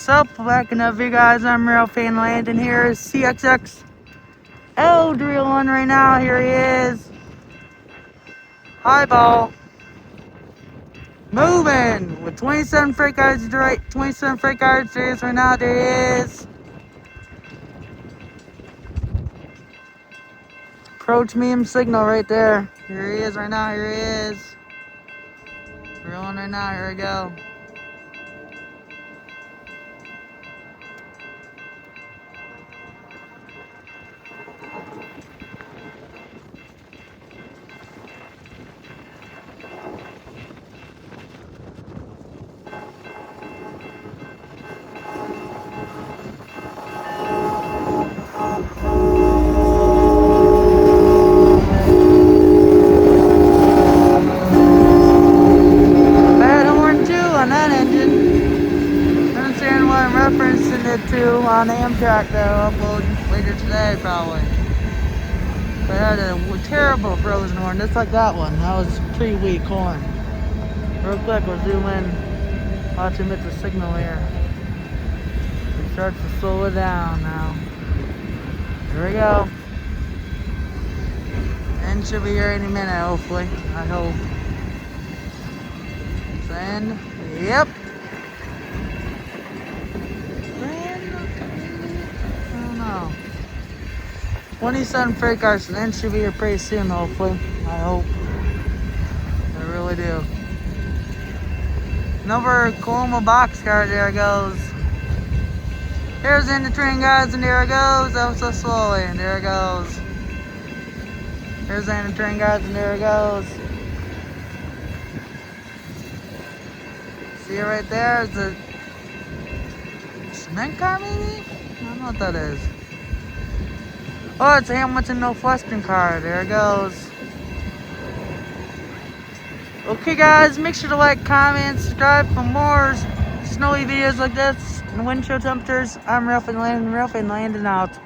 What's up? Backing up, you guys. I'm Real Fan Landon here. CSX L301 right now. Here he is. Highball. Moving with 27 freight cars right. 27 freight cars. There he is right now. There he is. Approach medium signal right there. Here he is right now. Here he is. Rolling right now. Here we go. On that engine. I understand what I'm referencing it to on Amtrak that I'll upload later today probably. But I had a terrible frozen horn, just like that one. That was pretty weak horn. Real quick, we'll zoom in. Watch him hit the signal here. He starts to slow it down now. Here we go. End should be here any minute, hopefully. I hope. End. Yep. I don't know. 27 freight cars, and then should be here pretty soon, hopefully. I hope. I really do. Another Coloma boxcar, there it goes. Here's in the train, guys, and there it goes. That was so slowly, and there it goes. Here's in the train, guys, and there it goes. See it right there? Is a cement car, maybe? I don't know what that is. Oh, it's a Hamilton Northwestern car. There it goes. Okay, guys, make sure to like, comment, subscribe for more snowy videos like this and wind chill temperatures. I'm Ralph and Landon out.